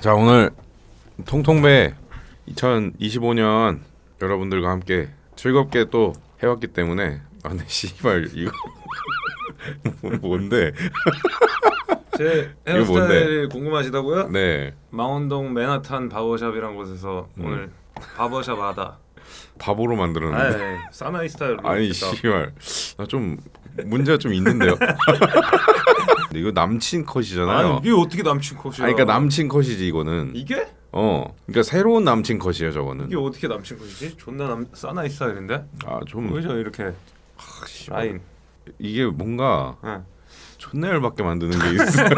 자, 오늘 통통배 2025년 여러분들과 함께 즐겁게 또 해왔기 때문에 근데 씨발 이거 뭔데? 제 이거 헤어스타일이 궁금하시다고요? 네, 망원동 맨하탄 바버샵이란 곳에서 오늘 바버샵 하다. 바보로 만들었는데. 아이, 사나이 스타일로. 아니 했다. 씨발 나 좀 문제가 좀 있는데요. 근데 이거 남친 컷이잖아요. 아니 이게 어떻게 남친 컷이야? 아니, 그러니까 남친 컷이지 이거는. 이게? 그러니까 새로운 남친 컷이에요 저거는. 이게 어떻게 남친 컷이지? 존나 사나이 스타일인데? 좀 왜죠 이렇게 라인? 이게 뭔가 네. 존나 열받게 만드는 게 있어요.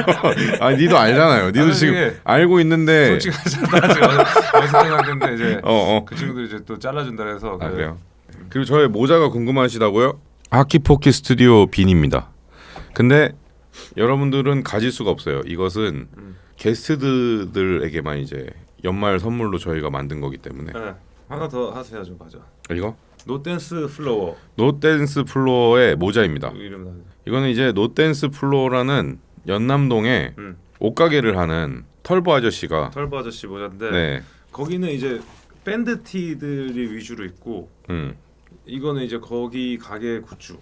아니 니도 알잖아요. 니도 아니, 지금 이게 알고 있는데. 솔직하잖아. 지금 어디서 생각했는데 이제 어. 그 친구들이 이제 또 잘라준다 해서. 아, 그래요. 그리고 저의 모자가 궁금하시다고요? 하키포키 스튜디오 빈입니다. 근데 여러분들은 가질 수가 없어요. 이것은 게스트들에게만 이제 연말 선물로 저희가 만든 거기 때문에. 네. 하나 더 하세요 좀 가져. 이거 노댄스 플로어. 노댄스 플로어의 모자입니다. 이름 나. 이거는 이제 노댄스 플로어라는 연남동에 옷가게를 하는 털보 아저씨가. 털보 아저씨 모자인데 네. 거기는 이제 밴드 티들이 위주로 있고 이거는 이제 거기 가게 굿즈.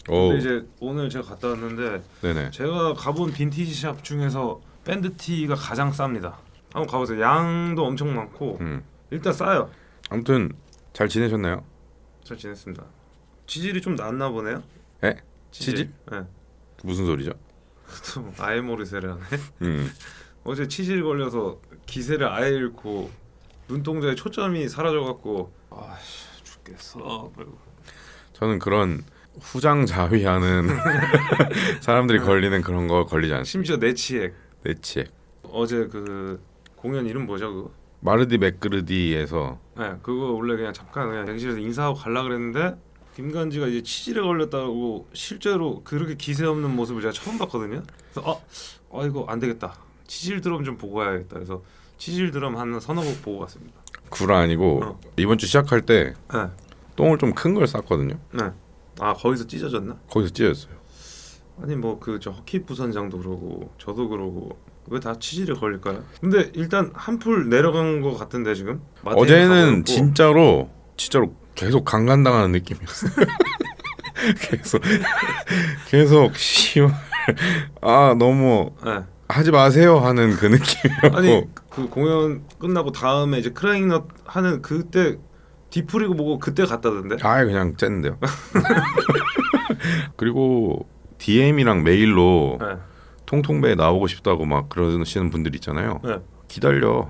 오. 근데 이제 오늘 제가 갔다 왔는데 네네. 제가 가본 빈티지 샵 중에서 밴드 티가 가장 쌉니다. 한번 가보세요. 양도 엄청 많고 일단 싸요. 아무튼 잘 지내셨나요? 잘 지냈습니다. 치질이 좀 났나 보네요. 에? 치질? 네. 무슨 소리죠? 또 아예 모르세를 하네. 음. 어제 치질 걸려서 기세를 아예 잃고 눈동자에 초점이 사라져갖고 아씨 죽겠어. 저는 그런 후장자위하는 사람들이 걸리는 그런 거 걸리지 않습니다. 심지어 내치액. 내치에 어제 그 공연 이름 뭐죠 그거? 마르디 맥그르디에서. 네, 그거 원래 그냥 잠깐 그냥 대기실에서 인사하고 갈라 그랬는데 김간지가 이제 치질에 걸렸다고 실제로 그렇게 기세 없는 모습을 제가 처음 봤거든요. 그래서 이거 안 되겠다. 치질 드럼 좀 보고 가야겠다. 그래서 치질 드럼 한 서너 곡 보고 갔습니다. 구라 아니고 이번 주 시작할 때 네, 똥을 좀 큰 걸 쌌거든요. 네. 아 거기서 찢어졌나? 거기서 찢어졌어요. 아니 뭐 그 저 허키 부선장도 그러고 저도 그러고 왜 다 치질에 걸릴까요? 근데 일단 한풀 내려간 것 같은데 지금 어제는 진짜로 계속 강간당하는 느낌이었어요. 계속 씨발 너무 네. 하지 마세요 하는 그 느낌이었고. 아니 그 공연 끝나고 다음에 이제 크라잉넛 하는 그때 디프리고 뭐고 그때 갔다던데. 그냥 쨌는데요. 그리고 DM이랑 메일로 네. 통통배에 나오고 싶다고 막 그러시는 분들 있잖아요. 네. 기다려.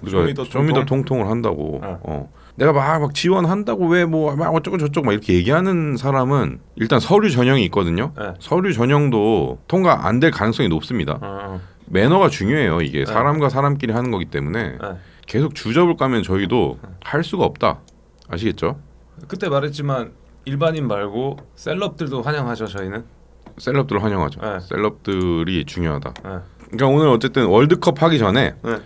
우리가 좀이더 통통을 한다고. 네. 내가 막 지원한다고 왜 뭐 막 어쩌고 저쩌고 막 이렇게 얘기하는 사람은 일단 서류 전형이 있거든요. 네. 서류 전형도 통과 안 될 가능성이 높습니다. 매너가 중요해요. 이게 사람과 사람끼리 하는 거기 때문에 계속 주접을 까면 저희도 할 수가 없다. 아시겠죠? 그때 말했지만 일반인 말고 셀럽들도 환영하죠 저희는. 셀럽들을 환영하죠. 네. 셀럽들이 중요하다. 네. 그러니까 오늘 어쨌든 월드컵 하기 전에 네.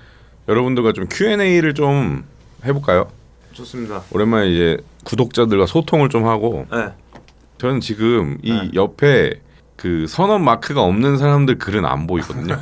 여러분들과 좀 Q&A를 좀 해볼까요? 좋습니다. 오랜만에 이제 구독자들과 소통을 좀 하고. 네. 저는 지금 이 옆에 그 선언 마크가 없는 사람들 글은 안 보이거든요.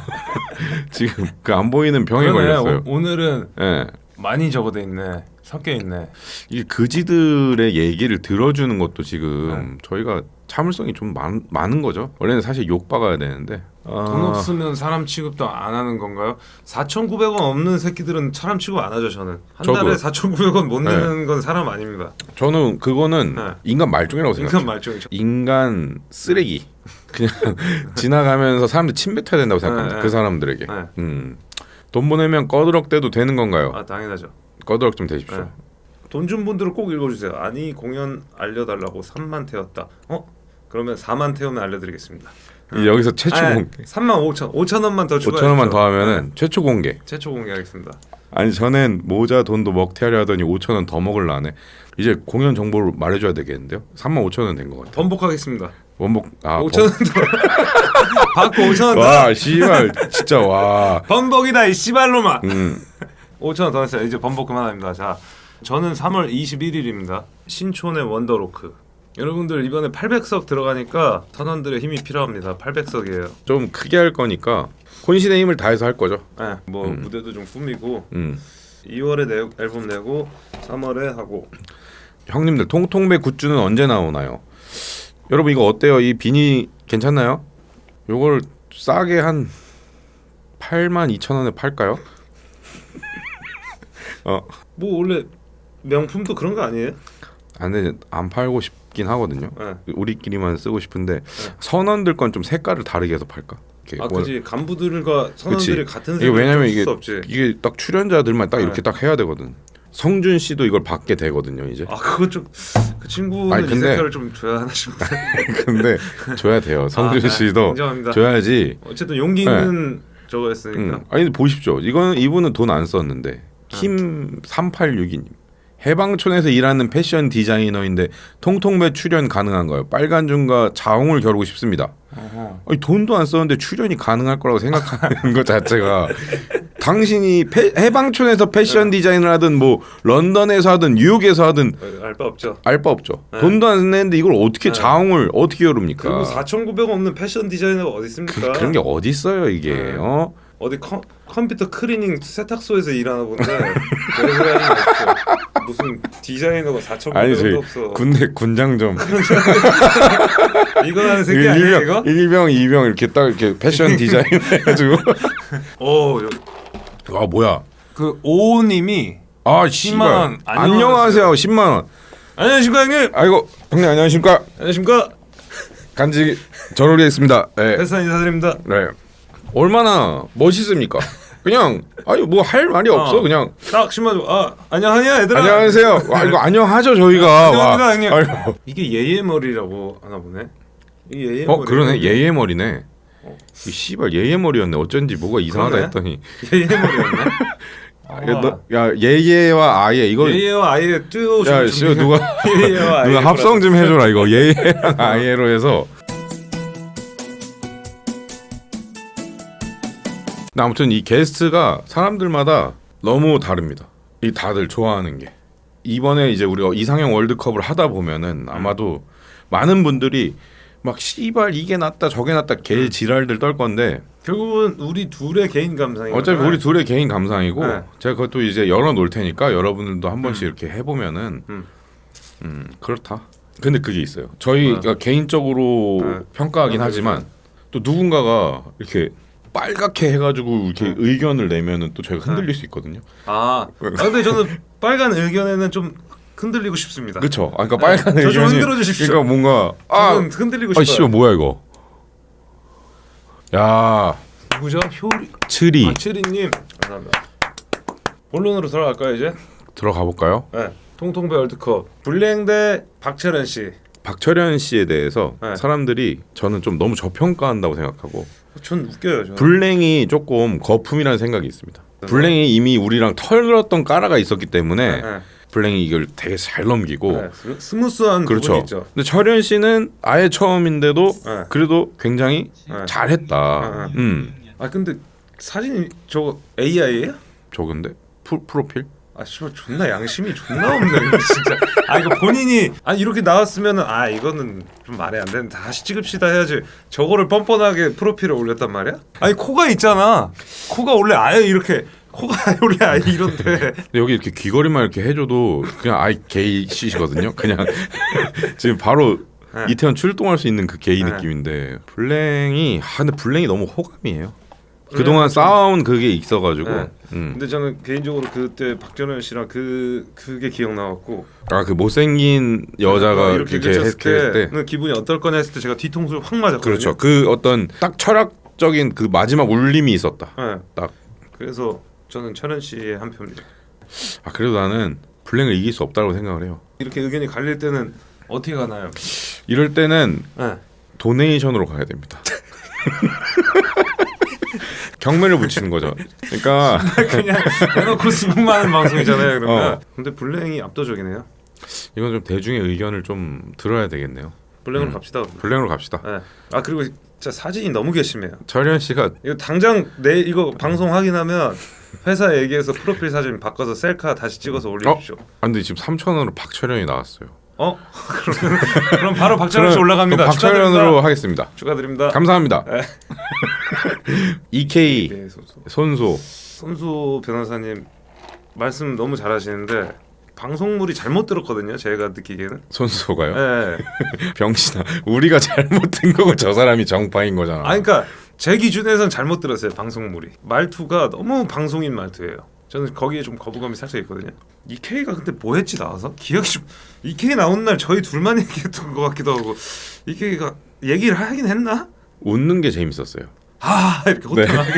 지금 그 안 보이는 병에 걸렸어요. 오늘은 네. 많이 적어져 있네. 섞여 있네. 이 그지들의 얘기를 들어주는 것도 지금 저희가 참을성이 좀 많은 거죠. 원래는 사실 욕 박아야 되는데. 돈 없으면 사람 취급도 안 하는 건가요? 4,900원 없는 새끼들은 사람 취급 안 하죠 저는. 한 달에 4,900원 못 내는 건 사람 아닙니다. 저는 그거는 인간 말종이라고 생각해요. 인간 말종이죠. 인간 쓰레기. 그냥 지나가면서 사람들 침 뱉어야 된다고 생각합니다. 그 사람들에게. 돈 보내면 꺼드럭대도 되는 건가요? 당연하죠. 꺼드럭 좀 되십시오. 돈 준 분들은 꼭 읽어주세요. 아니 공연 알려달라고 3만 태웠다. 그러면 4만 태우면 알려드리겠습니다. 여기서 최초 공개. 3만 5천 원만 더 추가해 5천 원만 더 하면은 최초 공개. 최초 공개하겠습니다. 아니 전엔 모자 돈도 먹튀하려 하더니 5천 원 더 먹을라네. 이제 공연 정보를 말해줘야 되겠는데요? 3만 5천 원 된 것 같아요. 번복하겠습니다. 원복 5천 원 더 받고 5천 원 더. 와 씨발 진짜 와. 번복이다 이 씨발로마. 5천 원 더 했어요. 이제 번복 그만합니다. 자, 저는 3월 21일입니다. 신촌의 원더로크. 여러분들 이번에 800석 들어가니까 선원들의 힘이 필요합니다. 800석이에요. 좀 크게 할 거니까 혼신의 힘을 다해서 할 거죠. 네, 뭐 무대도 좀 꾸미고 2월에 앨범 내고 3월에 하고. 형님들 통통배 굿즈는 언제 나오나요? 여러분 이거 어때요? 이 비니 괜찮나요? 요걸 싸게 한 82,000원에 팔까요? 뭐 원래 명품도 그런 거 아니에요? 안 팔고 싶긴 하거든요. 네. 우리끼리만 쓰고 싶은데 선원들 건 좀 색깔을 다르게 해서 팔까? 그지 간부들과 선원들이 같은 이게 색을 왜냐면 쓸 수 없지. 이게 딱 출연자들만 딱 이렇게 딱 해야 되거든. 성준 씨도 이걸 받게 되거든요 이제. 그거 좀 그 친구는 아니, 근데, 이 색깔을 좀 줘야 하나 싶은데. 근데 줘야 돼요. 성준 씨도 인정합니다. 줘야지. 어쨌든 용기 있는 저거였으니까. 아니 보십시오. 이분은 돈 안 썼는데 김 3862님 해방촌에서 일하는 패션 디자이너인데 통통배 출연 가능한가요? 빨간 준과 자웅을 겨루고 싶습니다. 아니, 돈도 안 썼는데 출연이 가능할 거라고 생각하는 것 자체가 당신이 해방촌에서 패션 디자인을 하든 뭐 런던에서 하든 뉴욕에서 하든 알 바 없죠. 알 바 없죠. 돈도 안 냈는데 이걸 어떻게 자웅을 어떻게 겨룹니까? 그리고 4,900원 없는 패션 디자이너가 어디 있습니까? 그런 게 어디 있어요 이게? 어디 컴퓨터 클리닝 세탁소에서 일하나 본데 그래 무슨 디자이너가 4,900원도 없어. 군대 군장 좀 이거 하는 새끼 아니야 이거? 1병 2병 이렇게 딱 이렇게 패션 디자인 해가지고 와 뭐야 그 오호님이 10만 원 안녕하세요 10만 원 안녕하십니까 형님. 아이고 형님 안녕하십니까. 안녕하십니까. 간지 전우리겠습니다. 네. 회사 인사드립니다. 네. 얼마나 멋있습니까? 그냥 아니 뭐 할 말이 없어 그냥 딱 10만 원. 안녕하냐 얘들아. 안녕하세요. 이거 안녕하죠 저희가. 안녕합니다 형님. 아이고. 이게 예예 머리라고 하나 보네. 이게 예예 머리. 그러네 예예 머리네. 이 씨발 예예 머리였네. 어쩐지 뭐가 이상하다 그러네. 했더니 예예 머리였네. 야 예예와 아예 이거 예예와 아예 듀오 야 씨 누가 합성 좀 해줘라 이거 예예랑 아예로 해서. 아무튼 이 게스트가 사람들마다 너무 다릅니다. 이 다들 좋아하는 게 이번에 이제 우리가 이상형 월드컵을 하다 보면은 아마도 많은 분들이 막 씨발 이게 낫다 저게 낫다 개 지랄들 떨 건데 결국은 우리 둘의 개인 감상이에요. 어차피 우리 둘의 개인 감상이고 네. 제가 그것도 이제 열어 놓을 테니까 여러분들도 한 번씩 이렇게 해보면은 그렇다. 근데 그게 있어요. 저희가 개인적으로 평가하긴 하지만 또 누군가가 이렇게 빨갛게 해가지고 이렇게 의견을 내면은 또 저희가 흔들릴 수 있거든요. 근데 저는 빨간 의견에는 좀 흔들리고 싶습니다. 그렇죠. 그러니까 빨간 의견이 좀 흔들어 주십시오. 그러니까 뭔가 저는 흔들리고 싶어요. 씨발 뭐야 이거? 야 누구죠? 츠리 츠리님 감사합니다. 본론으로 들어갈까요 이제? 들어가 볼까요? 네. 통통배 월드컵 블랭 대 박철현 씨. 박철현 씨에 대해서 네. 사람들이 저는 좀 너무 저평가한다고 생각하고 전 웃겨요. 저는. 블랭이 조금 거품이라는 생각이 있습니다. 블랭이 이미 우리랑 털었던 까라가 있었기 때문에 블랭이 이걸 되게 잘 넘기고 스무스한 그렇죠. 부분이 있죠. 근데 철현 씨는 아예 처음인데도 그래도 굉장히 잘했다. 근데 사진이 저거 AI예요? 저건데 프로필? 씨발 존나 양심이 존나 없네 진짜. 이거 본인이 이렇게 나왔으면은 이거는 좀 말이 안 되는데 다시 찍읍시다 해야지. 저거를 뻔뻔하게 프로필에 올렸단 말이야? 코가 있잖아. 코가 원래 아예 이렇게 코가 원래 아예 이런데. 근데 여기 이렇게 귀걸이만 이렇게 해줘도 그냥 아예 게이 씨거든요. 그냥 지금 바로 이태원 출동할 수 있는 그 게이 느낌인데 블랭이 근데 블랭이 너무 호감이에요. 그동안 쌓아온 그게 있어가지고. 근데 저는 개인적으로 그때 박철현 씨랑 그게 기억나갖고. 그 못생긴 여자가 이렇게 했을 때는 기분이 어떨 거냐 했을 때 제가 뒤통수를 확 맞았거든요. 그렇죠. 그 어떤 딱 철학적인 그 마지막 울림이 있었다. 딱. 그래서 저는 철현 씨의 한 표입니다. 그래도 나는 블랭을 이길 수 없다고 생각을 해요. 이렇게 의견이 갈릴 때는 어떻게 가나요? 이럴 때는 도네이션으로 가야 됩니다. 경매를 붙이는 거죠. 그러니까 그냥 대놓고 수긍하는 방송이잖아요. 그러면. 근데 블랭이 압도적이네요. 이건 좀 대중의 의견을 좀 들어야 되겠네요. 블랭으로 갑시다. 블랭으로 갑시다. 그리고 진짜 사진이 너무 괘씸해요. 철현 씨가 이거 당장 이거 방송 확인하면 회사에 얘기해서 프로필 사진 바꿔서 셀카 다시 찍어서 올려주십시오. 근데 지금 3,000원으로 박철현이 나왔어요. 그럼 바로 박철현 씨 올라갑니다. 박철현으로 하겠습니다. 축하드립니다. 감사합니다. EK 네, 손소. 손소 손소 변호사님 말씀 너무 잘하시는데 방송물이 잘못 들었거든요. 제가 느끼기에는. 손소가요? 네. 병신아, 우리가 잘못된 거고 저 사람이 정파인 거잖아. 아 그러니까 제 기준에선 잘못 들었어요. 방송물이. 말투가 너무 방송인 말투예요. 저는 거기에 좀 거부감이 살짝 있거든요. EK가 근데 뭐 했지 나와서? 기억이 좀 EK 나온 날 저희 둘만 얘기했던 것 같기도 하고 EK가 얘기를 하긴 했나? 웃는 게 재밌었어요. 아 이렇게 호탕하게.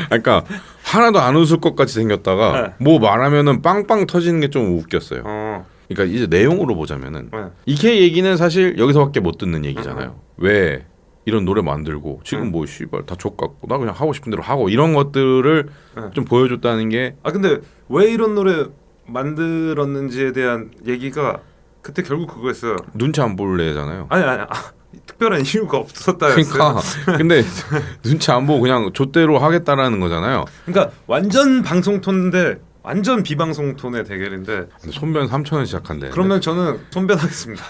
그러니까 하나도 안 웃을 것 같이 생겼다가 네. 뭐 말하면은 빵빵 터지는 게 좀 웃겼어요. 어. 그러니까 이제 내용으로 보자면은 네. EK 얘기는 사실 여기서밖에 못 듣는 얘기잖아요. 왜 이런 노래 만들고 지금 뭐 씨발 다 족같고 나 그냥 하고 싶은 대로 하고 이런 것들을 네. 좀 보여줬다는 게 아 근데 왜 이런 노래 만들었는지에 대한 얘기가 그때 결국 그거였어요. 눈치 안 볼래잖아요. 아니 특별한 이유가 없었다였어요. 그러니까 근데 눈치 안 보고 그냥 좆대로 하겠다라는 거잖아요. 그러니까 완전 방송 톤인데 완전 비방송 톤의 대결인데 손변 3,000원 시작한대. 그러면 저는 손변하겠습니다.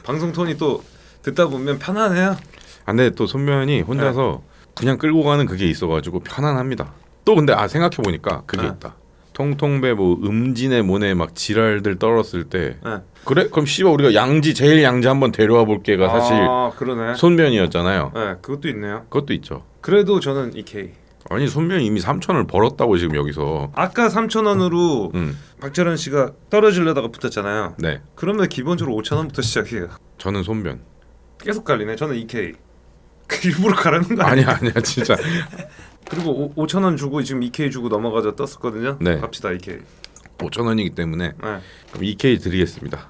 방송 톤이 또 듣다 보면 편안해요. 근데 또 손변이 혼자서 그냥 끌고 가는 그게 있어가지고 편안합니다. 또 근데 생각해 보니까 그게 네. 있다. 통통배 뭐 음진의 모네 막 지랄들 떨었을 때 네. 그래? 그럼 씨발 우리가 양지 제일 양지 한번 데려와 볼게가 사실 그러네. 손변이었잖아요. 네, 그것도 있네요. 그것도 있죠. 그래도 저는 EK. 아니 손변이 이미 3,000을 벌었다고 지금 여기서. 아까 3,000원으로 박철원 씨가 떨어지려다가 붙었잖아요. 네. 그러면 기본적으로 5,000원부터 시작해요. 저는 손변. 계속 갈리네. 저는 EK. 일부러 가라는 거 아니야? 아니야 진짜. 그리고 5,000원 주고 지금 EK 주고 넘어가자 떴었거든요. 네. 갑시다 EK. 5,000원이기 때문에 네. 그럼 EK 드리겠습니다.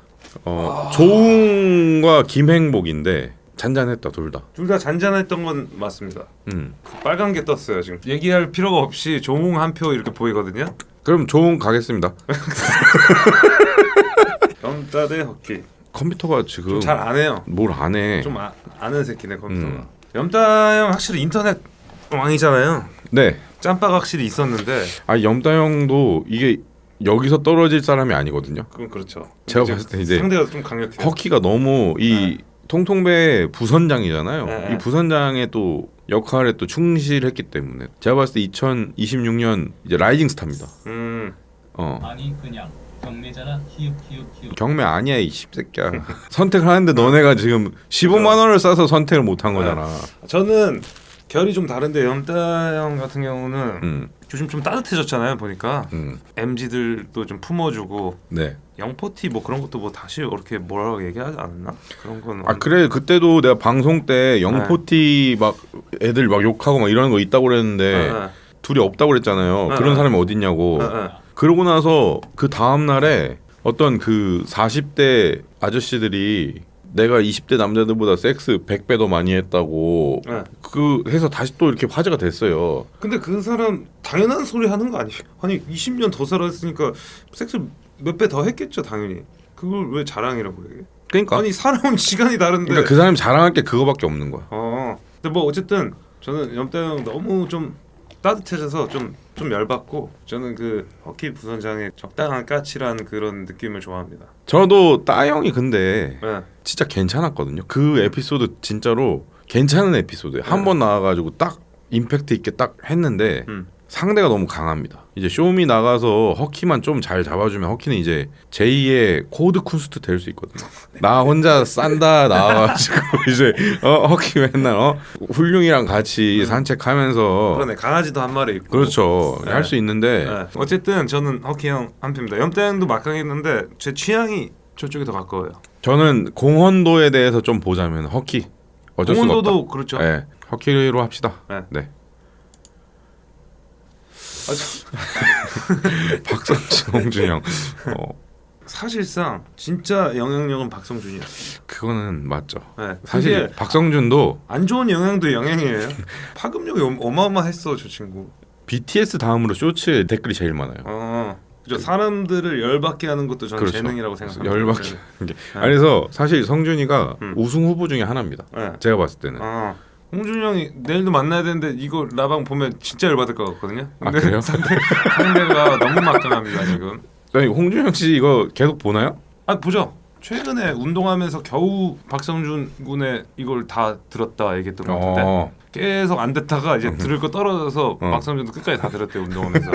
조웅과 김행복인데 잔잔했다 둘 다. 둘 다 잔잔했던 건 맞습니다. 음. 빨간 게 떴어요 지금. 얘기할 필요가 없이 조웅 한 표 이렇게 보이거든요. 그럼 조웅 가겠습니다. 염따대 헛기. 컴퓨터가 지금 좀 잘 안 해요. 뭘 안 해. 좀 아는 새끼네 컴퓨터가. 염따 형 확실히 인터넷 왕이잖아요. 네. 짬바가 확실히 있었는데 염다 형도 이게 여기서 떨어질 사람이 아니거든요. 그건 그렇죠. 제가 이제 봤을 때 이제 상대가 좀 강력해요. 허키가 너무 이 통통배 부선장이잖아요. 네. 이 부선장의 또 역할에 또 충실했기 때문에 제가 봤을 때 2026년 이제 라이징 스타입니다. 아니 그냥 경매잖아. 히읗. 경매 아니야 이 씹새끼야. 선택을 하는데 너네가 지금 15만 원을 써서 선택을 못 한 거잖아. 저는 결이 좀 다른데 염따 형 같은 경우는 요즘 좀 따뜻해졌잖아요 보니까. MZ들도 좀 품어주고 네. 영포티 뭐 그런 것도 뭐 다시 이렇게 뭐라고 얘기하지 않았나? 그런 건 그래 그때도 내가 방송 때 영포티 막 애들 막 욕하고 막 이러는 거 있다고 그랬는데 둘이 없다고 그랬잖아요. 그런 사람이 어딨냐고. 그러고 나서 그 다음 날에 어떤 그 40대 아저씨들이 내가 20대 남자들보다 섹스 100배 더 많이 했다고 그 해서 다시 또 이렇게 화제가 됐어요. 근데 그 사람 당연한 소리 하는 거 아니에요? 아니 20년 더 살았으니까 섹스 몇 배 더 했겠죠 당연히. 그걸 왜 자랑이라고 얘기해? 그러니까 아니 살아온 시간이 다른데. 그러니까 그 사람이 자랑할 게 그거밖에 없는 거야. 근데 뭐 어쨌든 저는 염따 형 너무 좀 따뜻해져서 좀 열받고 저는 그 허키 부선장의 적당한 까칠한 그런 느낌을 좋아합니다. 저도 따영이 근데 네. 진짜 괜찮았거든요. 그 에피소드 진짜로 괜찮은 에피소드예요. 한 번 나와가지고 딱 임팩트 있게 딱 했는데 상대가 너무 강합니다. 이제 쇼미 나가서 허키만 좀 잘 잡아주면 허키는 이제 제2의 코드 쿤스트 될 수 있거든요. 나 혼자 싼다 나와가지고 이제 허키 맨날 훌륭이랑 같이 산책하면서 그러네 강아지도 한 마리 있고 그렇죠. 네. 할 수 있는데 네. 어쨌든 저는 허키 형 한 표입니다. 염따 형도 막강했는데 제 취향이 저쪽이 더 가까워요. 저는 공헌도에 대해서 좀 보자면 허키 어쩔 수가 없다. 공헌도도 그렇죠. 네, 허키로 합시다. 네. 네. 박성준, 홍준영. 사실상 진짜 영향력은 박성준이었어요. 그거는 맞죠. 네. 사실 그게 박성준도 안 좋은 영향도 영향이에요. 파급력이 어마어마했어 저 친구. BTS 다음으로 쇼츠에 댓글이 제일 많아요. 그죠. 사람들을 열받게 하는 것도 저는 그렇죠. 재능이라고 생각합니다. 열받게 하는 게. 그래서 사실 성준이가 우승 후보 중에 하나입니다. 네. 제가 봤을 때는. 홍준이 형이 내일도 만나야 되는데 이거 라방 보면 진짜 열받을 것 같거든요. 근데 그래요? 상대가 너무 막강합니다 지금. 아니, 홍준영 씨 이거 계속 보나요? 보죠. 최근에 운동하면서 겨우 박성준 군의 이걸 다 들었다 얘기했던 것 같은데 어. 계속 안 듣다가 이제 들을 거 떨어져서 박성준도 끝까지 다 들었대요 운동하면서.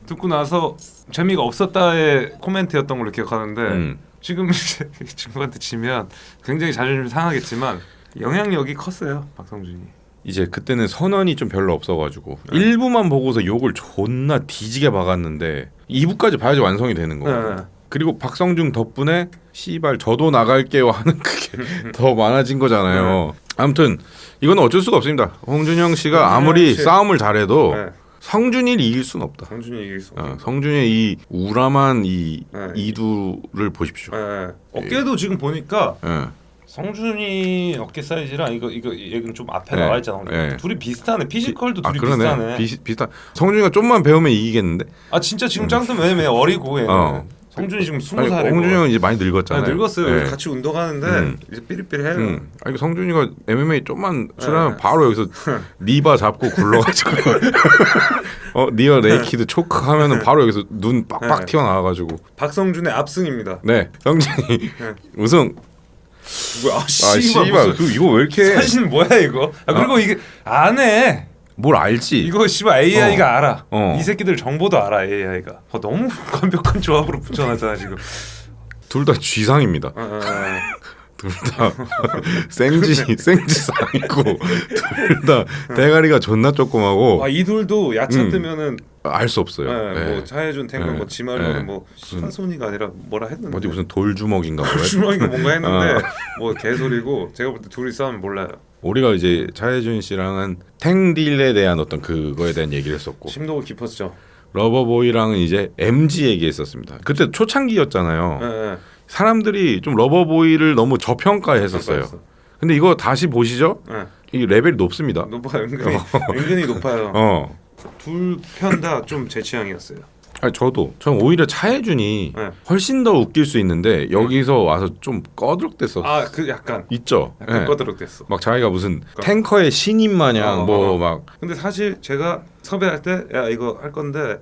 듣고 나서 재미가 없었다의 코멘트였던 걸로 기억하는데 지금 이제 이 친구한테 지면 굉장히 자존심 상하겠지만 영향력이 컸어요 박성준이. 이제 그때는 선언이 좀 별로 없어가지고 1부만 보고서 욕을 존나 뒤지게 박았는데 2부까지 봐야지 완성이 되는 거예요. 네. 그리고 박성준 덕분에 씨발 저도 나갈게요 하는 그게 더 많아진 거잖아요. 아무튼 이건 어쩔 수가 없습니다. 홍준영 씨가 아무리 씨. 싸움을 잘해도 네. 성준이를 이길 순 없다. 성준이 이길 수 없어. 성준의 이 우람한 이 네. 이두를 보십시오. 네. 어깨도 지금 보니까 예. 성준이 어깨 사이즈랑 이거 얘는 좀 앞에 네. 나와 있잖아. 네. 둘이 비슷하네. 피지컬도 둘이 그러네. 비슷하네. 비슷한. 성준이가 좀만 배우면 이기겠는데. 아 진짜 지금 짱도 왜냐면 어리고 얘는. 성준이 지금 20살이고. 홍준영은 이제 많이 늙었잖아요. 늙었어요. 네. 같이 운동하는데 이제 삐리삐리해요. 아니 성준이가 MMA 좀만 출하면 네. 바로 여기서 리바 잡고 굴러가지고 니어 레이키드 초크 하면은 바로 여기서 눈 빡빡 네. 튀어나와가지고 박성준의 압승입니다. 네 성준이 우승. 뭐야? 아 씨발 이거 왜 이렇게 사실 뭐야 이거? 그리고 이게 안 해. 뭘 알지? 이거 씨발 AI가 알아. 어. 이 새끼들 정보도 알아 AI가. 너무 완벽한 조합으로 붙여놨잖아 지금. 둘 다 쥐상입니다. 둘 다 생지상이고 둘 다 대가리가 존나 조그마고 이 둘도 야차 뜨면은 알 수 없어요. 뭐 차해준 탱글 뭐 지말로는 뭐 사손이가 아니라 뭐라 했는데 어디 무슨 돌주먹인가 뭐야? 주먹이가 뭔가 했는데 뭐 개소리고 제가 볼 때 둘이 싸우면 몰라요. 우리가 이제 차혜준 씨랑은 탱딜에 대한 어떤 그거에 대한 얘기를 했었고 심도가 깊었죠. 러버보이랑은 이제 MG 얘기했었습니다. 그때 초창기였잖아요. 네. 사람들이 좀 러버보이를 너무 저평가했었어요. 근데 이거 다시 보시죠. 네. 이 레벨이 높습니다. 높아요. 은근히 높아요. 둘 편 다 좀 제 취향이었어요. 아니, 전 오히려 차혜준이 네. 훨씬 더 웃길 수 있는데 여기서 와서 좀 꺼드럭댔어. 그 약간 있죠. 예. 꺼드럭댔어. 막 자기가 무슨 탱커의 신인 마냥 뭐 막. 근데 사실 제가 섭외할 때 야 이거 할 건데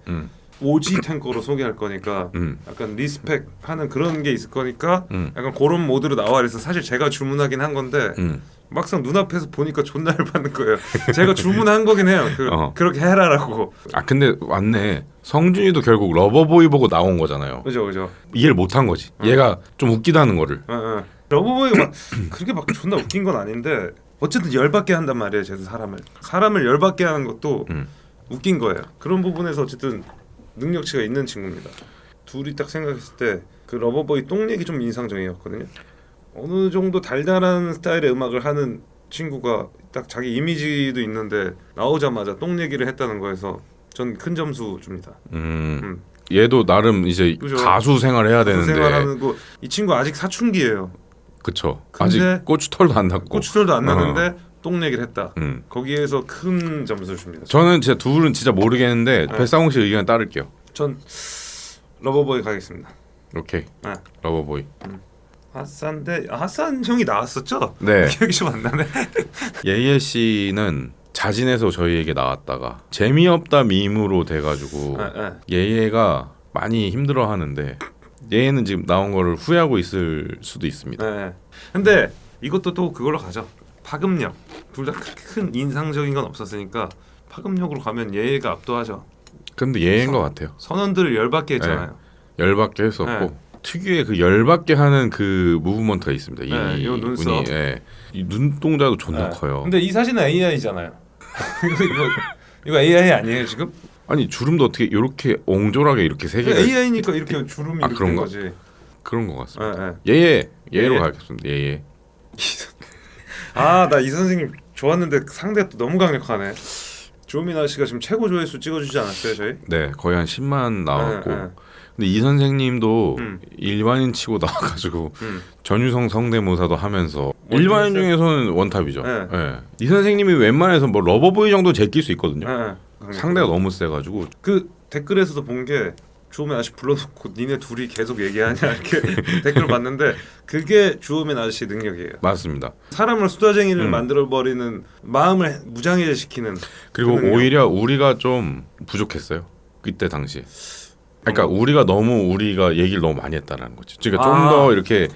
오지 탱커로 소개할 거니까 약간 리스펙 하는 그런 게 있을 거니까 약간 그런 모드로 나와 그래서 사실 제가 주문하긴 한 건데 막상 눈앞에서 보니까 존나 열받는 거예요. 제가 주문한 거긴 해요. 그렇게 해라라고. 근데 맞네. 성준이도 결국 러버보이 보고 나온 거잖아요. 그죠. 이해를 못한 거지. 얘가 좀 웃기다는 거를. 러버보이가 막 그렇게 막 존나 웃긴 건 아닌데 어쨌든 열받게 한단 말이에요. 쟤도 사람을 열받게 하는 것도 웃긴 거예요. 그런 부분에서 어쨌든 능력치가 있는 친구입니다. 둘이 딱 생각했을 때 그 러버보이 똥 얘기 좀 인상적이었거든요. 어느 정도 달달한 스타일의 음악을 하는 친구가 딱 자기 이미지도 있는데 나오자마자 똥 얘기를 했다는 거에서 전 큰 점수 줍니다. 얘도 나름 이제 그죠. 가수 생활해야 되는데. 생활하는 거 이 친구 아직 사춘기예요. 그쵸. 근데 아직 고추털도 안 났고. 고추털도 안 나는데 똥 얘기를 했다. 음. 거기에서 큰 점수를 줍니다. 저는 진짜 둘은 진짜 모르겠는데 배상훈 씨 의견 따를게요. 전 러버보이 가겠습니다. 오케이. 네. 러버보이. 핫산데 핫산 형이 나왔었죠? 네. 기억이 좀 안 나네. 예예 씨는 자진해서 저희에게 나왔다가 재미없다 밈으로 돼가지고 예예가 많이 힘들어하는데 예예는 지금 나온 거를 후회하고 있을 수도 있습니다. 네. 근데 이것도 또 그걸로 가죠. 파급력. 둘 다 큰 인상적인 건 없었으니까 파급력으로 가면 예예가 압도하죠. 근데 예예인 것 같아요. 선원들을 열받게 했잖아요. 열받게 했었고 네. 특유의 그 열받게 하는 그 무브먼트가 있습니다. 이 요 눈썹. 이 눈동자도 존나 커요. 근데 이 사진은 AI잖아요. 이거 AI 아니에요 지금? 아니 주름도 어떻게 이렇게 옹졸하게 이렇게 세 개가 AI니까 이렇게 주름이 이렇게 된 그런가? 거지. 그런 것 같습니다. 예. 예로 예예. 가겠습니다. 예예. 나 이 선생님 좋았는데 상대가 또 너무 강력하네. 조미나 씨가 지금 최고 조회수 찍어주지 않았어요 저희? 네, 거의 한 10만 나왔고. 네. 근데 이 선생님도 일반인 치고 나와가지고 전유성 성대모사도 하면서 일반인 중에서는 원탑이죠. 네. 네. 이 선생님이 웬만해서 뭐 러버보이 정도 제낄 수 있거든요. 상대가 너무 세가지고. 그 댓글에서도 본 게 주호민 아저씨 불러놓고 니네 둘이 계속 얘기하냐 이렇게 댓글 봤는데 그게 주호민 아저씨 능력이에요. 맞습니다. 사람을 수다쟁이를 만들어버리는 마음을 무장해제시키는 그리고 그 능력. 오히려 우리가 좀 부족했어요. 그때 당시에. 그러니까 우리가 얘기를 너무 많이 했다라는 거지. 그러니까 좀 더 이렇게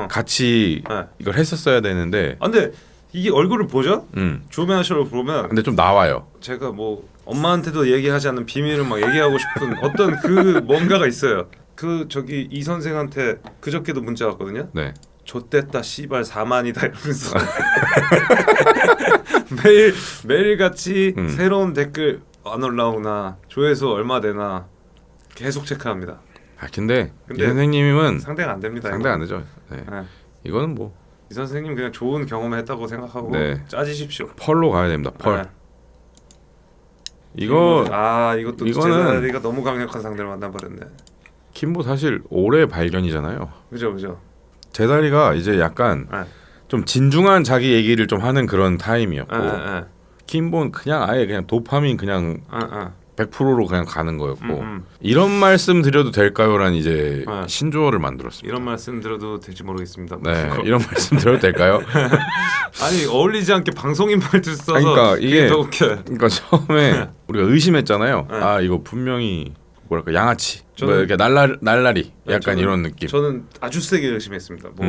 같이 네. 이걸 했었어야 되는데. 근데 이게 얼굴을 보죠? 조메아쇼를 보면 근데 좀 나와요. 제가 뭐 엄마한테도 얘기하지 않는 비밀을 막 얘기하고 싶은 어떤 그 뭔가가 있어요. 그 저기 이 선생한테 그저께도 문자 왔거든요. 네. 좆됐다 씨발 4만이다 이러면서 매일 같이 새로운 댓글 안 올라오나 조회수 얼마 되나 계속 체크합니다. 근데 이 선생님은 상대가 안 됩니다. 상대가 안 되죠. 네. 네. 이거는 뭐 이 선생님 그냥 좋은 경험을 했다고 생각하고 네. 짜지십시오. 펄로 가야 됩니다. 펄. 네. 이것도 이거는 제가 너무 강력한 상대를 만나버렸네. 킴보 사실 올해 발견이잖아요. 그죠. 제다리가 이제 약간 네. 좀 진중한 자기 얘기를 좀 하는 그런 타임이었고 네. 킴보는 그냥 아예 그냥 도파민 그냥 100%로 그냥 가는 거였고 이런 말씀 드려도 될까요라는 이제 신조어를 만들었습니다. 이런 말씀 드려도 될지 모르겠습니다. 네, 이런 말씀 드려도 될까요? 아니 어울리지 않게 방송인 말들 써서 그러니까 이게 더 웃겨요. 그러니까 처음에 우리가 의심했잖아요. 이거 분명히 뭐랄까 양아치, 뭐 이렇게 날라리 약간 이런 느낌. 저는 아주 세게 의심했습니다. 뭐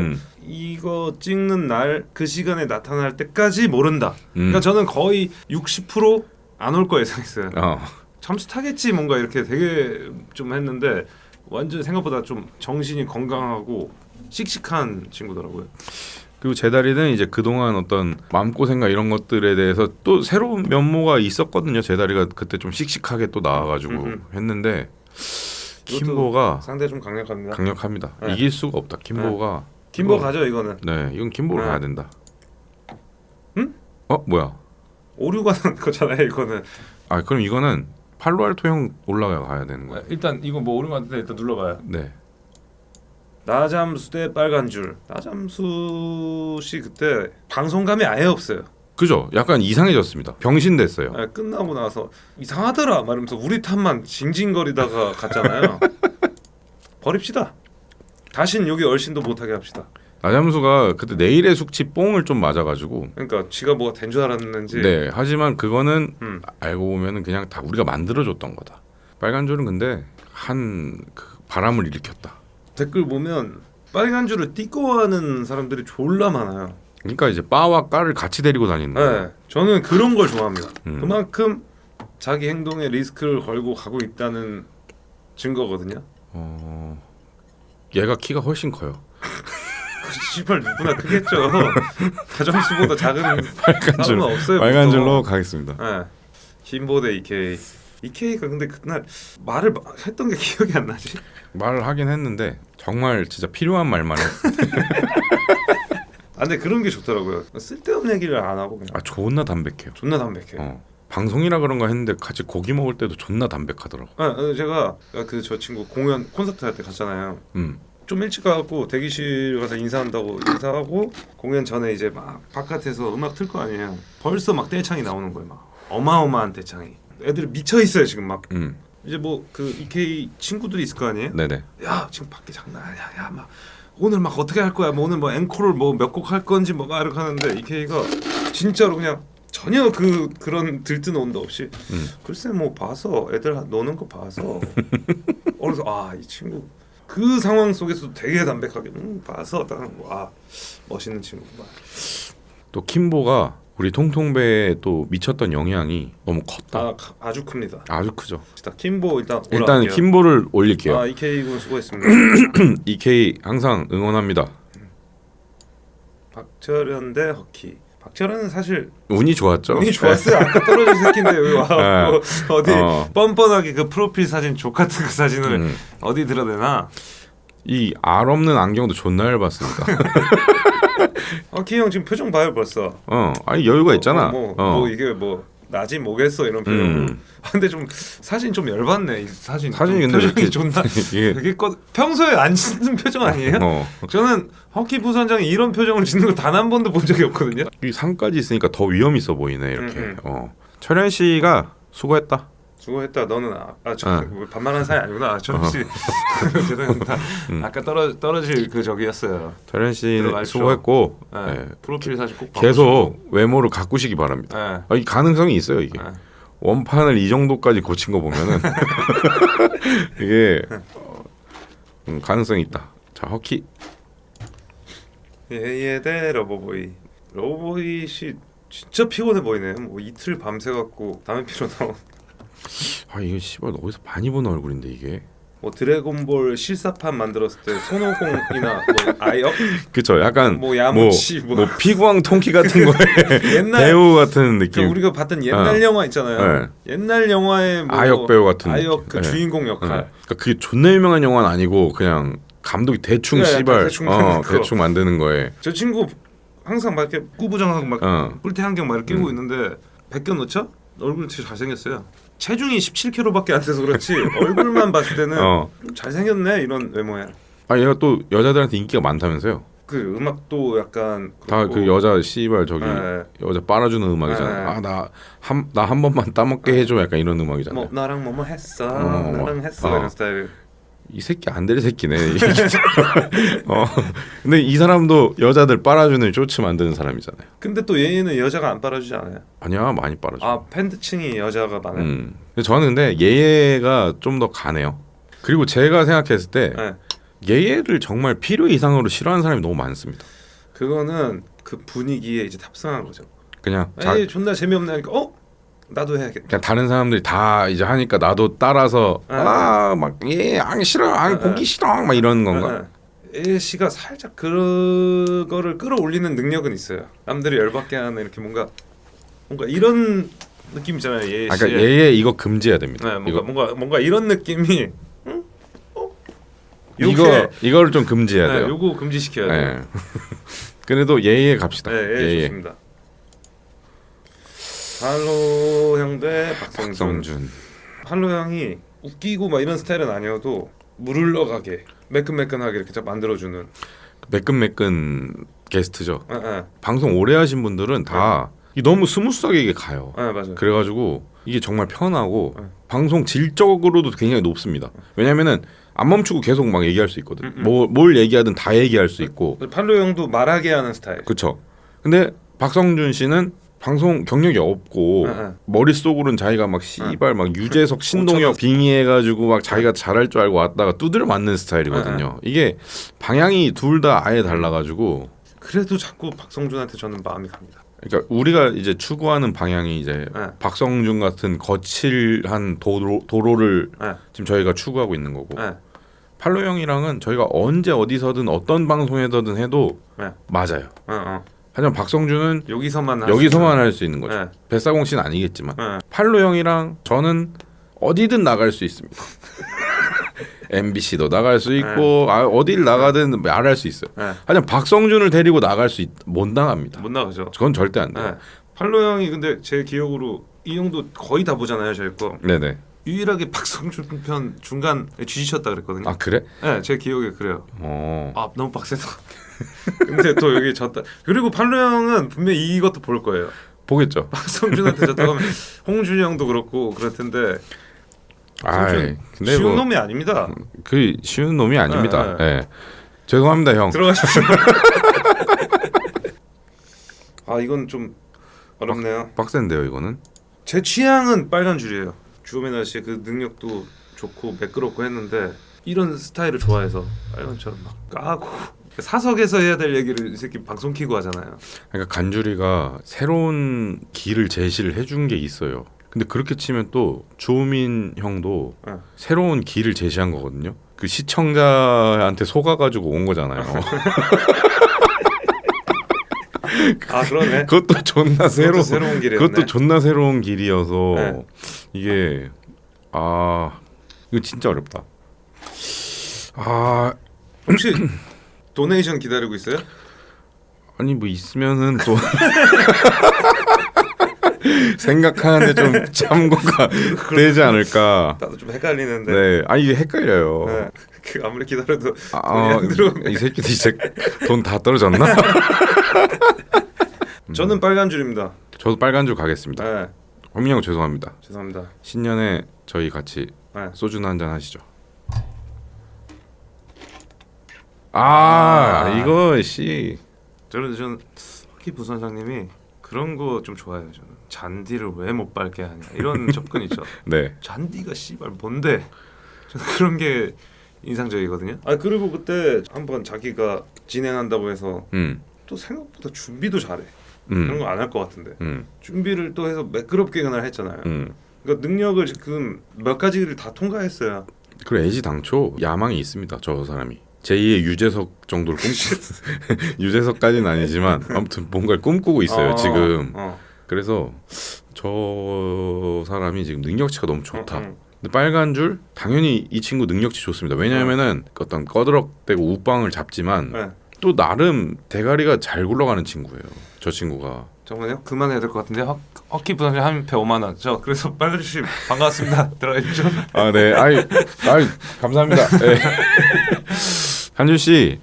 이거 찍는 날 그 시간에 나타날 때까지 모른다. 그러니까 저는 거의 60%안 올 거 예상했어요. 잠수 타겠지 뭔가 이렇게 되게 좀 했는데 완전 생각보다 좀 정신이 건강하고 씩씩한 친구더라고요. 그리고 제다리는 이제 그동안 어떤 마음고생과 이런 것들에 대해서 또 새로운 면모가 있었거든요. 제다리가 그때 좀 씩씩하게 또 나와가지고 했는데 킴보가 상대 좀 강력합니다. 강력합니다. 네. 이길 수가 없다. 킴보가 킴보 가죠 이거는. 네, 이건 킴보로 가야 된다. 응? 뭐야? 오류 가는 거잖아요 이거는. 그럼 이거는 팔로알토 형 올라가야 되는 거야. 일단 이거 뭐 오류 갔는데 일단 눌러봐요. 네. 나잠수 대 빨간 줄. 나잠수 씨 그때 방송감이 아예 없어요. 그죠? 약간 이상해졌습니다. 병신됐어요. 끝나고 나서 이상하더라 말하면서 우리 탓만 징징거리다가 갔잖아요. 버립시다. 다신 여기 얼씬도 못하게 합시다. 나잠수가 그때 내일의 숙취 뽕을 좀 맞아가지고. 그러니까 지가 뭐가 된 줄 알았는지. 네. 하지만 그거는 알고 보면은 그냥 다 우리가 만들어줬던 거다. 빨간 줄은 근데 그 바람을 일으켰다. 댓글 보면 빨간 줄을 띠꺼워하는 사람들이 졸라 많아요. 그러니까 이제 빠와 까를 같이 데리고 다니는 거예요. 네, 저는 그런 걸 좋아합니다. 그만큼 자기 행동에 리스크를 걸고 가고 있다는 증거거든요. 얘가 키가 훨씬 커요. 씨발 누구나 크겠죠. 다점수보다 작은 사람은 없어요. 빨간 보통. 줄로 가겠습니다. 네. 킴보 대 EK가 근데 그날 말을 했던 게 기억이 안 나지? 말을 하긴 했는데 정말 진짜 필요한 말만 했어요. 근데 그런 게 좋더라고요. 쓸데없는 얘기를 안 하고 그냥. 존나 담백해요. 존나 담백해요. 방송이라 그런가 했는데 같이 고기 먹을 때도 존나 담백하더라고. 제가 저 친구 공연 콘서트 할 때 갔잖아요. 좀 일찍 가고 대기실 가서 인사한다고 인사하고 공연 전에 이제 막 바깥에서 음악 틀 거 아니에요. 벌써 막 떼창이 나오는 거예요. 막 어마어마한 떼창이. 애들이 미쳐 있어요 지금 막. 이제 뭐 그 EK 친구들이 있을 거 아니에요. 네네. 야 지금 밖에 장난 아니야. 야 막 오늘 막 어떻게 할 거야. 뭐 오늘 뭐 앵콜을 뭐 몇 곡 할 건지 뭐 막 이렇게 하는데 EK가 진짜로 그냥 전혀 그런 들뜬 온도 없이 글쎄 뭐 봐서 애들 노는 거 봐서 그래서 이 친구 그 상황 속에서도 되게 담백하게 봐서 멋있는 친구구만. 또 킴보가 우리 통통배에 또 미쳤던 영향이 너무 컸다. 아주 큽니다. 아주 크죠. 킴보 일단 킴보를 올릴게요. EK 군 수고했습니다. EK 항상 응원합니다. 박철현 대 허키. 박철현은 사실 운이 좋았죠. 운이 좋았어요. 아까 떨어진 새끼인데 여기 와 어디 뻔뻔하게 그 프로필 사진 족 같은 그 사진을 어디 드러내나. 이 알 없는 안경도 존나 얇았습니다. 허키 형 지금 표정 봐요 벌써. 아니 여유가 있잖아. 뭐 이게 뭐 나지 뭐겠어 이런 표정. 근데 좀 사진 좀 열받네. 이 사진이 근데 표정이 존나 되게 평소에 안 짓는 표정 아니에요? 저는 허키 부선장이 이런 표정을 짓는 거 단 한 번도 본 적이 없거든요. 이 상까지 있으니까 더 위험 있어 보이네 이렇게. 철현 씨가 수고했다. 수고했다. 너는 반말하는 사이 아니구나. 철현 씨 죄송합니다. 아까 떨어질 그 적이었어요. 철현 씨 수고했고 프로필 사진 꼭 계속 외모를 가꾸시기 바랍니다. 이 가능성이 있어요 이게. 원판을 이 정도까지 고친 거 보면은 이게 가능성이 있다. 자 허키. 예예 대 러버보이. 러버보이 씨 진짜 피곤해 보이네. 뭐 이틀 밤새 갖고 담배 피러 나온. 아 이거 씨발 어디서 많이 본 얼굴인데 이게. 뭐 드래곤볼 실사판 만들었을 때 손오공이나 뭐 아이역 그쵸. 약간 뭐 야무치 뭐 피구왕 통키 같은 거에 옛날 배우 같은 느낌. 우리가 봤던 옛날 영화 있잖아요. 옛날 영화의 뭐 아역 배우 같은 아역 느낌. 그 주인공 역할. 그러니까 그게 존나 유명한 영화는 아니고 그냥 감독이 대충 그래, 씨발 대충 만드는 거. 대충 만드는 거에. 저 친구 항상 막 이렇게 꾸부정하고 막 뿔테 안경 막 이렇게 끼고 있는데 벗겨놓죠? 얼굴 진짜 잘생겼어요. 체중이 17kg밖에 안 돼서 그렇지 얼굴만 봤을 때는 좀 잘생겼네 이런 외모야. 아 얘가 또 여자들한테 인기가 많다면서요? 그 음악도 약간 다 그 여자 씨발 저기 네. 여자 빨아주는 음악이잖아. 네. 아 나 한 번만 따먹게 해줘 약간 이런 음악이잖아. 뭐 나랑 뭐뭐 했어 나랑 했어 이런 스타일. 이 새끼 안 될 새끼네. 근데 이 사람도 여자들 빨아주는 쇼츠 만드는 사람이잖아요. 근데 또 얘는 여자가 안 빨아주지 않아요? 아니야 많이 빨아줘. 아 팬층이 여자가 많아요? 근데 저는 근데 얘가 좀 더 가네요. 그리고 제가 생각했을 때 네. 얘를 정말 필요 이상으로 싫어하는 사람이 너무 많습니다. 그거는 그 분위기에 이제 탑승한 거죠. 그냥 에이 존나 재미없네 하니까 나도 해야겠다. 그냥 다른 사람들이 다 이제 하니까 나도 따라서 막안 싫어 안 보기 싫어 막 이런 건가? 예 씨가 살짝 그거를 끌어올리는 능력은 있어요. 남들이 열받게 하는 이렇게 뭔가 이런 느낌 있잖아요. 예 씨. 그러니까 얘 이거 금지해야 됩니다. 네, 뭔가 이런 느낌이 이거를 좀 금지해야 돼요. 요거 금지시켜야 돼요. 네. 그래도 예예 갑시다. 예, 좋습니다. 할로 형 대 박성준. 할로 형이 웃기고 막 이런 스타일은 아니어도 물 흘러가게 매끈매끈하게 이렇게 딱 만들어주는 매끈매끈 게스트죠. 예. 방송 오래 하신 분들은 다 이게 너무 스무스하게 이게 가요. 맞아요. 그래가지고 이게 정말 편하고 방송 질적으로도 굉장히 높습니다. 왜냐면은 안 멈추고 계속 막 얘기할 수 있거든. 뭘 얘기하든 다 얘기할 수 있고. 팔로 형도 말하게 하는 스타일. 그렇죠. 근데 박성준 씨는 방송 경력이 없고 머릿속으로는 자기가 막 씨발 막 유재석 신동엽 빙의해가지고 막 자기가 잘할 줄 알고 왔다가 두드려 맞는 스타일이거든요. 이게 방향이 둘 다 아예 달라가지고 그래도 자꾸 박성준한테 저는 마음이 갑니다. 그러니까 우리가 이제 추구하는 방향이 이제 박성준 같은 거칠한 도로를 지금 저희가 추구하고 있는 거고 팔로 형이랑은 저희가 언제 어디서든 어떤 방송에서든 해도 맞아요. 하지만 박성준은 여기서만 할 수 있는 거죠. 뱃사공 씨는 아니겠지만 팔로 형이랑 저는 어디든 나갈 수 있습니다. MBC도 나갈 수 있고 어딜 나가든 말할 수 있어요. 하지만 박성준을 데리고 나갈 못 나갑니다. 못 나가죠. 그건 절대 안 돼요. 팔로 형이 근데 제 기억으로 이 형도 거의 다 보잖아요, 저희 거. 네네. 유일하게 박성준 편 중간에 쥐지쳤다 그랬거든요. 아 그래? 네, 제 기억에 그래요. 너무 빡세서. 근데 또 여기 졌다. 그리고 팔로 형은 분명히 이것도 볼 거예요. 보겠죠. 박성준한테 졌다 하면 홍준이 형도 그렇고 그럴 텐데. 근데 쉬운 놈이 아닙니다. 그 쉬운 놈이 아닙니다. 네. 죄송합니다, 형. 들어가십시오. 이건 좀 어렵네요. 빡센데요, 이거는. 제 취향은 빨간 줄이에요. 주호메나 씨의 그 능력도 좋고 매끄럽고 했는데 이런 스타일을 좋아해서 빨간처럼 막 까고 사석에서 해야 될 얘기를 이 새끼 방송 키고 하잖아요. 그러니까 간주리가 새로운 길을 제시를 해준 게 있어요. 근데 그렇게 치면 또 주호민 형도 새로운 길을 제시한 거거든요. 그 시청자한테 속아가지고 온 거잖아요. 그러네. 그것도 존나 새로운 길이었네. 그것도 존나 새로운 길이어서 이게 이거 진짜 어렵다. 혹시 도네이션 기다리고 있어요? 아니 뭐 있으면은 또 생각하는데 좀 참고가 되지 않을까. 나도 좀 헷갈리는데. 네, 이게 헷갈려요. 네. 아무리 기다려도 안 들어오네. 이 새끼들 이제 돈 다 떨어졌나? 저는 빨간 줄입니다. 저도 빨간 줄 가겠습니다. 네. 호민 형 죄송합니다. 죄송합니다. 신년에 저희 같이 소주나 한잔 하시죠. 이거 씨. 저는 허키 부선장님이 그런 거 좀 좋아해요. 저는 잔디를 왜 못 밟게 하냐 이런 접근 있죠. 네. 잔디가 씨발 뭔데? 저는 그런 게 인상적이거든요. 아 그리고 그때 한번 자기가 진행한다고 해서 또 생각보다 준비도 잘해. 그런 거 안 할 것 같은데 준비를 또 해서 매끄럽게 그날 했잖아요. 그러니까 능력을 지금 몇 가지를 다 통과했어요. 그리고 애지당초 야망이 있습니다. 저 사람이. 제2의 유재석 정도를 유재석까지는 아니지만 아무튼 뭔가를 꿈꾸고 있어요. 지금. 그래서 저 사람이 지금 능력치가 너무 좋다. 근데 빨간 줄 당연히 이 친구 능력치 좋습니다. 왜냐하면은 어떤 꺼드럭대고 우빵을 잡지만 네. 또 나름 대가리가 잘 굴러가는 친구예요. 저 친구가. 잠깐만요. 그만해야 될 것 같은데 허키 부담이 한 배 5만 원. 저 그래서 빨간 줄 반갑습니다. 들어가 주죠. 아 네. 아이 감사합니다. 네. 한준 씨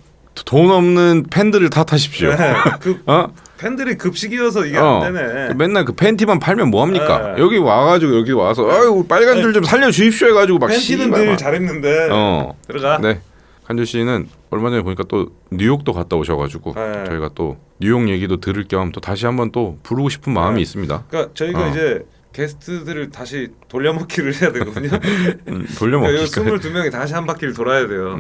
돈 없는 팬들을 탓하십시오. 네, 그 어? 팬들이 급식이어서 이게 안 되네. 맨날 그 팬티만 팔면 뭐 합니까? 네. 여기 와가지고 여기 와서 아유 빨간 줄 좀 살려주십시오 해가지고 막 팬티는 씨발 늘 막. 잘했는데. 들어가. 네. 한준 씨는 얼마 전에 보니까 또 뉴욕도 갔다 오셔가지고 네. 저희가 또 뉴욕 얘기도 들을 겸 또 다시 한번 또 부르고 싶은 마음이 네. 있습니다. 그러니까 저희가 이제 게스트들을 다시 돌려먹기를 해야 되거든요. 돌려먹기. 그러니까 22명이 다시 한 바퀴를 돌아야 돼요.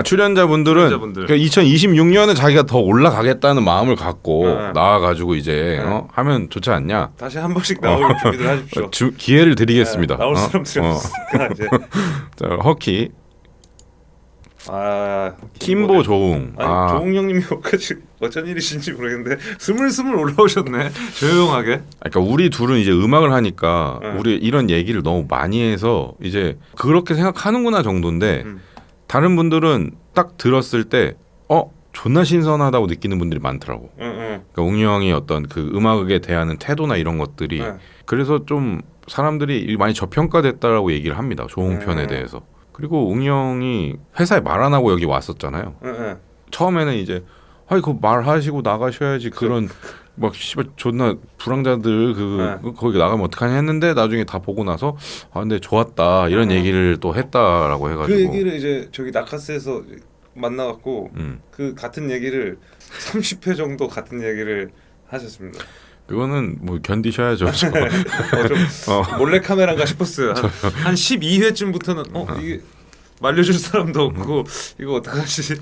출연자분들은 출연자분들. 그러니까 2026년에 자기가 더 올라가겠다는 마음을 갖고 네. 나와가지고 이제 하면 좋지 않냐? 다시 한 번씩 나올 준비를 하십시오. 기회를 드리겠습니다. 나올 사람들이 없으니까 이제. 자, 허키, 김보 조웅. 아니 조웅 형님이 여기까지 어쩐 일이신지 모르겠는데 스물스물 올라오셨네. 조용하게. 그러니까 우리 둘은 이제 음악을 하니까 네. 우리 이런 얘기를 너무 많이 해서 이제 그렇게 생각하는구나 정도인데 다른 분들은 딱 들었을 때 존나 신선하다고 느끼는 분들이 많더라고. 그러니까 웅이 형이 어떤 그 음악에 대한 태도나 이런 것들이 그래서 좀 사람들이 많이 저평가됐다라고 얘기를 합니다. 조웅 편에 대해서. 그리고 웅이 형이 회사에 말 안 하고 여기 왔었잖아요. 처음에는 이제 아이 그 말하시고 나가셔야지 그런 막 씨발 존나 불황자들 거기 나가면 어떡하냐 했는데 나중에 다 보고 나서 근데 좋았다 이런 얘기를 또 했다라고 해가지고 그 얘기를 이제 저기 나카스에서 만나갖고 그 같은 얘기를 30회 정도 같은 얘기를 하셨습니다. 그거는 뭐 견디셔야죠. 좀 몰래 카메라인가 싶었어요. 한 12회쯤부터는 이게 말려줄 사람도 없고 이거 어떡하지?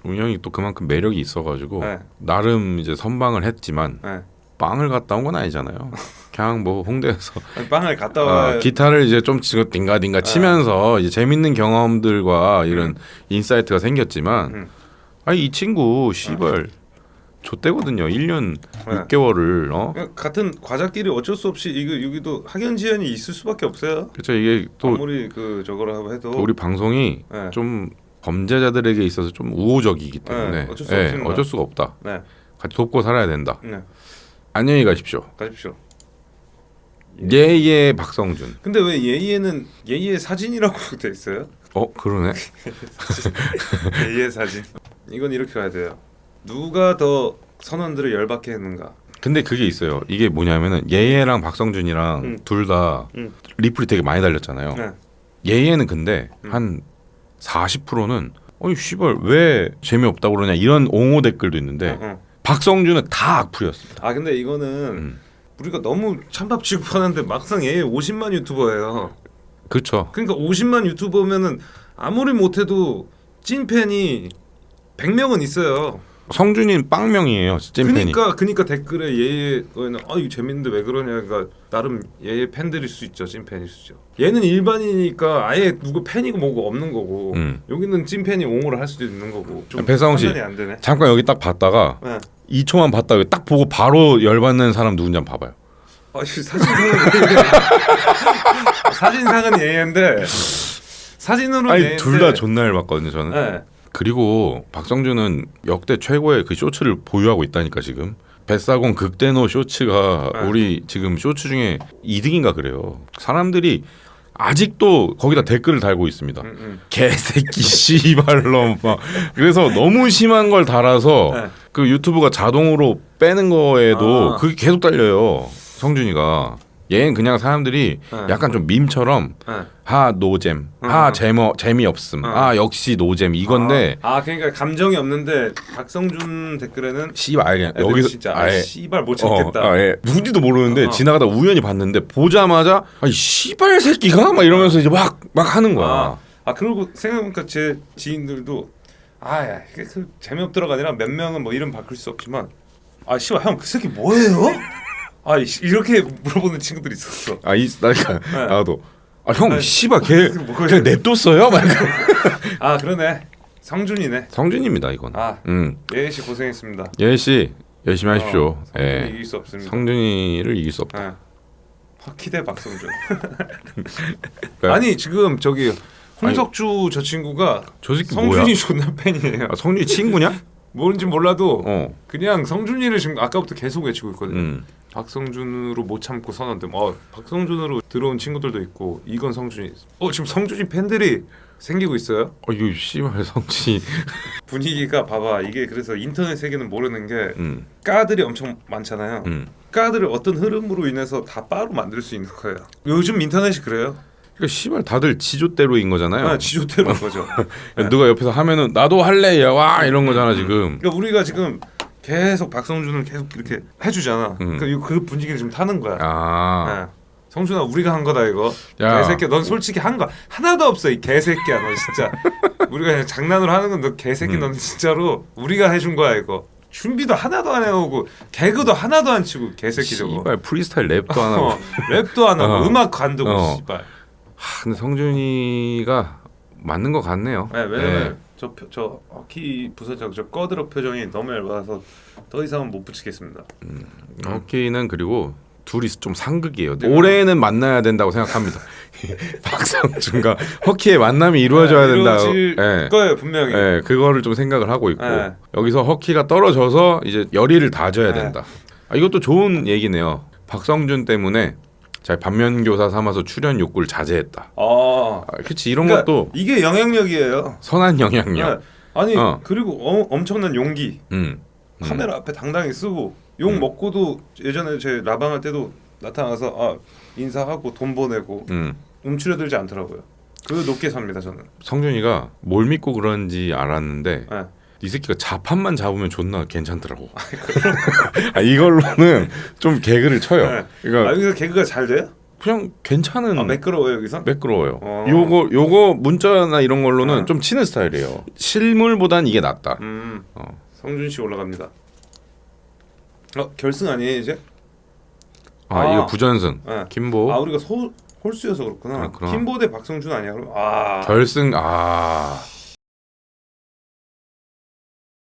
웅이 형이 또 그만큼 매력이 있어가지고 나름 이제 선방을 했지만 빵을 갔다 온 건 아니잖아요. 그냥 뭐 홍대에서 빵을 갔다 와 기타를 이제 좀 치고 딩가딩가 치면서 이제 재밌는 경험들과 이런 인사이트가 생겼지만 이 친구 씨발 좆대거든요. 1년 6개월을 같은 과자끼리 어쩔 수 없이 이거 여기도 학연지연이 있을 수밖에 없어요. 그렇죠. 이게 또 아무리 그 저거라고 해도 우리 방송이 좀 범죄자들에게 있어서 좀 우호적이기 때문에 어쩔 수가 없다. 같이 돕고 살아야 된다. 안녕히 가십시오. 예예 박성준. 근데 왜 예예는 예예 사진이라고 돼 있어요? 그러네. 예예 사진. 이건 이렇게 가야 돼요. 누가 더 선원들을 열받게 했는가? 근데 그게 있어요. 이게 뭐냐면은 예예랑 박성준이랑 둘 다 리플이 되게 많이 달렸잖아요. 예예는 근데 한 40%는 씨발 왜 재미없다고 그러냐 이런 옹호 댓글도 있는데 박성준은 다 악플이었습니다. 근데 이거는 우리가 너무 찬밥 취급하는데 막상 예예 50만 유튜버예요. 그렇죠. 그러니까 50만 유튜버면은 아무리 못해도 찐팬이 100명은 있어요. 성준이는 빵명이에요. 찐팬이. 그러니까 댓글에 예예 거에는 이거 재밌는데 왜 그러냐. 그러니까 나름 예예 팬들일 수 있죠. 찐팬일 수 있죠. 얘는 일반인이니까 아예 누구 팬이고 뭐고 없는 거고 여기는 찐팬이 옹호를 할 수도 있는 거고. 좀 배상훈 씨 판단이 안 되네. 잠깐 여기 딱 봤다가 2초만 봤다가 딱 보고 바로 열받는 사람 누군지 한번 봐봐요. 사진상은 예예인데 사진으로 둘 다 존나 열받거든요 저는. 그리고 박성준은 역대 최고의 그 쇼츠를 보유하고 있다니까 지금. 뱃사공 극대노 쇼츠가 우리 지금 쇼츠 중에 2등인가 그래요. 사람들이 아직도 거기다 댓글을 달고 있습니다. 개새끼 씨발놈 막. 그래서 너무 심한 걸 달아서 그 유튜브가 자동으로 빼는 거에도 그게 계속 달려요. 성준이가. 얘는 그냥 사람들이 네. 약간 좀 밈처럼 네. 하 노잼, 하 재미없음, 역시 노잼 이건데 그러니까 감정이 없는데 박성준 댓글에는 씨발 애들이 여기서 진짜 아예 씨발 못 참겠다. 누군지도 모르는데 지나가다 우연히 봤는데 보자마자 이 씨발 새끼가 막 이러면서 이제 막 하는 거야. 그리고 생각해보니까 제 지인들도 야 이게 그 재미없더라가 아니라 몇 명은 뭐 이름 바꿀 수 없지만 씨발 형 그 새끼 뭐예요? 이렇게 물어보는 친구들이 있었어. 그러니까 네. 나도 형 아니, 씨발 걔 뭐예요? 그냥 냅뒀어요? 막 이러고. 그러네. 성준이네. 성준입니다 이건. 예은 씨 고생했습니다. 예은 씨 열심히 하십시오. 성준이 이길 수 없습니다. 성준이를 이길 수 없다. 화키대 박성준. 그러니까 아니 지금 저기 홍석주 저 친구가 저 새끼 성준이 뭐야? 존나 팬이에요. 성준이 친구냐? 뭔지 몰라도 그냥 그냥 성준이를 지금 아까부터 계속 외치고 있거든요. 박성준으로 못 참고 선언됨. 박성준으로 들어온 친구들도 있고 이건 성준이. 지금 성준이 팬들이 생기고 있어요. 이거 씨발 성준이 분위기가 봐봐. 이게 그래서 인터넷 세계는 모르는 게 음. 까들이 엄청 많잖아요. 까들을 어떤 흐름으로 인해서 다 바로 만들 수 있는 거예요. 요즘 인터넷이 그래요. 그러니까 씨발 다들 지조대로인 거잖아요. 지조대로 거죠. 누가 옆에서 하면은 나도 할래 와 이런 거잖아 지금. 그러니까 우리가 지금 계속 박성준을 계속 이렇게 해주잖아. 그러니까 그 분위기를 지금 타는 거야. 네. 성준아 우리가 한 거다 이거. 야. 개새끼야 넌 솔직히 한 거 하나도 없어 이 개새끼야 너 진짜. 우리가 그냥 장난으로 하는 건 너 개새끼 너는 진짜로 우리가 해준 거야 이거. 준비도 하나도 안 해오고 개그도 하나도 안 치고 개새끼 저거. 씨발 프리스타일 랩도 안 하고. 랩도 안 하고 음악 관두고 씨발. 근데 성준이가 맞는 것 같네요. 네, 왜냐면 저 허키 부서장 저 꺼드럭 표정이 너무 얇아서 더 이상은 못 붙이겠습니다. 허키는 그리고 둘이 좀 상극이에요. 올해는 만나야 된다고 생각합니다. 박성준과 허키의 만남이 이루어져야 된다고. 이루어질 거예요 분명히. 그거를 좀 생각을 하고 있고 네. 여기서 허키가 떨어져서 이제 열의를 다져야 된다. 이것도 좋은 얘기네요. 박성준 때문에 잘 반면교사 삼아서 출연 욕구를 자제했다. 그렇지 이런 그러니까 것도 이게 영향력이에요. 선한 영향력. 아니 그리고 엄청난 용기. 음. 카메라 앞에 당당히 쓰고 욕 먹고도 예전에 제 라방 할 때도 나타나서 인사하고 돈 보내고 움츠려들지 않더라고요. 그 높게 삽니다 저는. 성준이가 뭘 믿고 그런지 알았는데 이 새끼가 자판만 잡으면 존나 괜찮더라고. 이걸로는 좀 개그를 쳐요. 그러니까 여기서 개그가 잘 돼요? 그냥 괜찮은. 매끄러워요 여기서? 매끄러워요. 요거 문자나 이런 걸로는 좀 치는 스타일이에요. 실물보단 이게 낫다. 성준 씨 올라갑니다. 결승 아니에요 이제? 이거 부전승. 김보. 우리가 홀수여서 그렇구나. 김보 대 박성준 아니야 그럼? 결승.